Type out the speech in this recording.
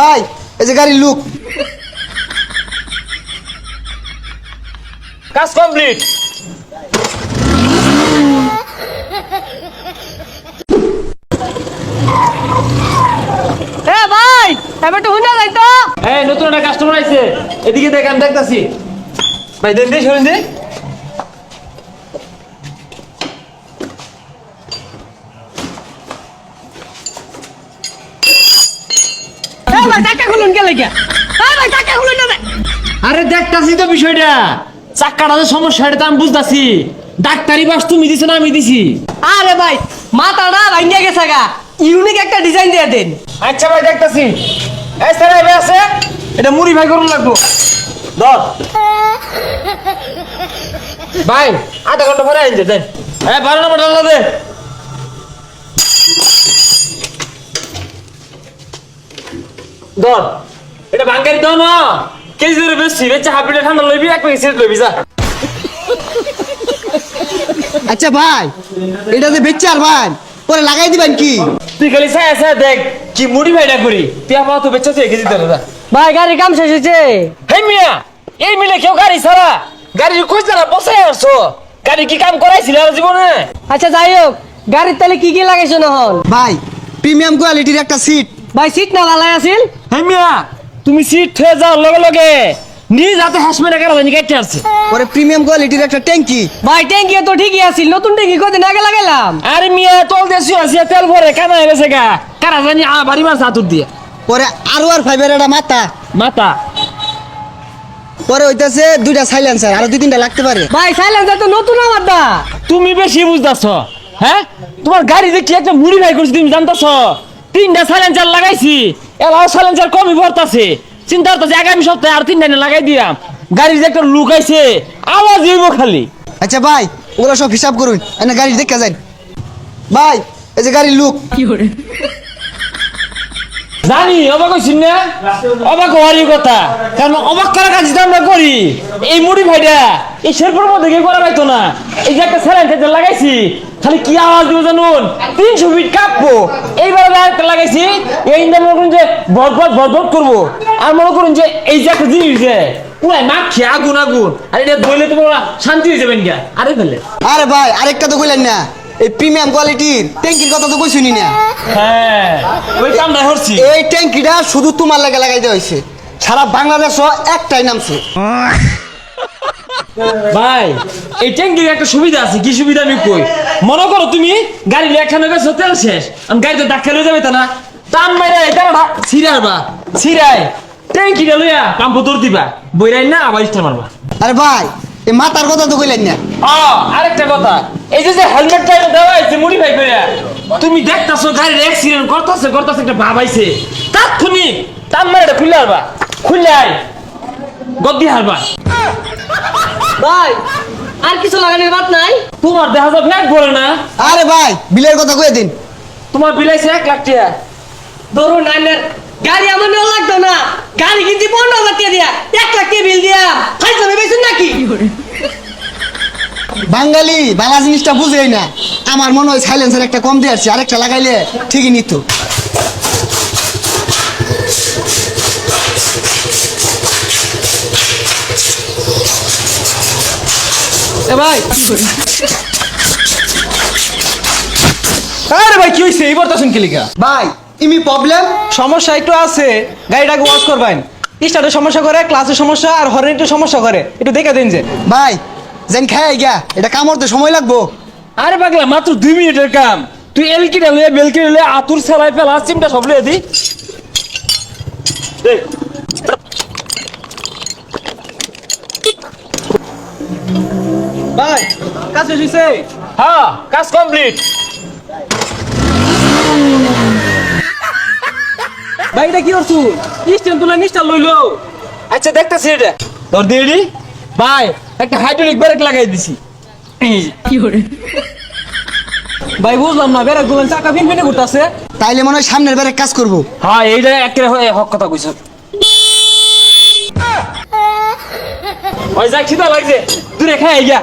ভাই এই যে গাড়ির লুক। কাজ কমপ্লিট। ভাই এবার তো হুন্ডা যাই তো। এই নতুন একটা কাস্টমার আইছে, এদিকে দেখ, আমি দেখতাছি। ভাই দেন দিই, শুনুন দিই। ভাই টাকা খুলুন কে লাগে? ভাই টাকা খুলুন না। আরে দেখতাছি তো বিষয়টা, চাক্কাটা যে সমস্যা এটা তো আমি বুঝতাছি। ডাক্তারি বাস তুমি দিছো না আমি দিছি? আরে ভাই মাথাটা ভাঙিয়া গেছে গা, ইউনিক একটা ডিজাইন দিয়ে দেন। আচ্ছা ভাই দেখতাছি। এই স্যার এবে আছে, এটা মুড়ি ভাই করুন লাগবো। ধর ভাই, আধা ঘন্টা পরে আইন দেন। 12 নম্বর ডালা দে। ধর এটা ভাঙ্গারি দাও না, কেজি ধরে বেশি বেচে হাফ লিটার ঠান্ডা লইবি, এক প্যাকেট সিগারেট লইবি যা। আচ্ছা ভাই এটা যে বেচার ভাই পরে লাগাই দিবেন কি? তুই খালি চাই দেখ কি মুড়ি ভাইটা করি, তুই আমার তো বেচা তুই কেজি ধরে যা। ভাই গাড়ি কাম শেষ হয়েছে। হে মিয়া, এই মিলে কেউ গাড়ি ছাড়া গাড়ির খোঁজ না বসে আসছো, গাড়ি কি কাম করাইছিল আর জীবনে? আচ্ছা যাই হোক, গাড়ির তাহলে কি কি লাগাইছো না হন? ভাই প্রিমিয়াম কোয়ালিটির একটা সিট। ভাই সিট না ভালাই আছিল? হে মিয়া, তুমি সিট হয়ে যাও লগে লগে নিজ হাতে হাসমের একা রানি কেটে আসছে। পরে প্রিমিয়াম কোয়ালিটির একটা ট্যাঙ্কি। ভাই ট্যাঙ্কি তো ঠিকই আছিল, নতুন ট্যাঙ্কি কদিন আগে লাগাইলাম। আরে মিয়া তল দেশি আছে তেল ভরে কানা হয়েছে গা, কারা জানি বাড়ি মাছ হাতুর দিয়ে। পরে আরো আর ফাইভের একটা মাথা। মাথা পরে হইতাছে দুইটা সাইলেন্সার, আরো 2-3টা লাগতে পারে। ভাই সাইলেন্সার তো নতুন আমার দা। তুমি বেশি বুঝতেছ। হ্যাঁ, তোমার গাড়ি যে কি একটা মুড়ি ভাই করছি তুমি জানতেছ? 3টা সাইলেন্সার লাগাইছি, এলাও সাইলেন্সার কমই পড়তাছে। চিন্তা করতেছি আগামী সপ্তাহে আর 3টা লাগাই দিলাম। গাড়ির যে একটা লুক আইছে, আওয়াজ হইব খালি। আচ্ছা ভাই ওগুলো সব হিসাব করুন, এনে গাড়ি দেখে যান। ভাই এই যে গাড়ির লুক। জানি অবাক হইছি না, অবাক হওয়ারই কথা, কারণ অবাক করার কাজ আমরা করি। এই মুড়ি ভাইটা এই শেরপুর মধ্যে গিয়ে করা পাইতো না। এই যে একটা স্যালেন্সার লাগাইছি, খালি কি আওয়াজ দিব জানুন, 300 ফিট কাঁপবো। এইবার একটা লাগাইছি, এই মনে করুন যে ভট করবো। আর মনে করুন যে এই যে একটা জিনিস যে পুরাই মাখছে আগুন আগুন, আর এটা ধরলে তো শান্তি হয়ে যাবেন গা। আরে ফেলে আরে ভাই আরেকটা তো কইলেন না, এই প্রিমিয়াম কোয়ালিটির ট্যাঙ্কির কথা তো কইছুনি না। হ্যাঁ, ওই কামটা হচ্ছি। এই ট্যাঙ্কিটা শুধু তোমার লাগে লাগাই দেওয়া হয়েছে, সারা বাংলাদেশও একটাই নামছে। ভাই এই ট্যাঙ্কির একটা সুবিধা আছে। কি সুবিধা আমি কই, মনে করো তুমি গাড়ি লেখানো গেছো, তেল শেষ, আমি গাড়িতে ধাক্কা লয়ে যাবে তা না, টান মাইরা এটা ছিড়ারবা, ছিড়াই ট্যাঙ্কিটা লইয়া পাম্প তোর দিবা, বইরাই না আবার স্টার মারবা। আরে ভাই এই মাথার কথা তো কইলেন না। আরেকটা কথা, এই যে হেলমেটটা দেওয়া হয়েছে মুড়ি ভাই করে, তুমি দেখতাছো গাড়ির অ্যাক্সিডেন্ট করতেছে একটা ভাব আইছে, তাৎক্ষণিক টান মাইরা খুললে হারবা, খুললে আই গদ্দি হারবা। ভাই আর কিছু লাগানোর বাদ নাই? তোমার দেখা যায় ব্যাগ ভরে না। আরে ভাই বিলের কথা কয়ে দিন। তোমার বিলাইছে 1 লাখ টাকা। ধরুন নাইনের গাড়ি আমার না লাগতো না, গাড়ি কিনছি 15,000 টাকা দিয়া, 1 লাখ টাকা বিল দিয়া ফাইজা বেচুন নাকি? বাঙালি বালা জিনিসটা বুঝেই না। আমার মনে হয় সাইলেন্সার একটা কম দিয়ে আসছে, আরেকটা লাগাইলে ঠিকই নিত। ভাই আরে ভাই কি হইছে এইবার তো শুন কিলিকা? ভাই ইমি প্রবলেম সমস্যা একটু আছে, গাড়িটাকে ওয়াশ করবেন। স্টার্টের সমস্যা করে, ক্লাসের সমস্যা আর হরেন একটু সমস্যা করে, একটু দেখে দিন যে। ভাই যেন খাই গিয়া এটা কামড়তে সময় লাগবো। আরে পাগলা মাত্র 2 মিনিটের কাম, তুই এলকিটা লয়ে বেলকিটা লয়ে আতুর ছাড়াই ফেলা চিমটা সব লয়ে দি। দেখ ভাই কাজ শেষ হয়েছে? হ্যাঁ, কাজ কমপ্লিট। ভাই এটা কি করছু? স্ট্যান্ড তুলে নিস্টার লইলো। আচ্ছা দেখতেছি এটা তোর দেরি। ভাই একটা হাইড্রোলিক ব্রেক লাগাই দিছি। ভাই বুঝলাম না, বেড়ে গুলো চাকা ফিন ফিনে ঘুরতেছে। তাইলে মনে হয় সামনের বারে কাজ করবো। হ্যাঁ এইটা একেবারে হক কথা কইছ। ওই যাই খিদা লাগছে, দূরে খাই গিয়া।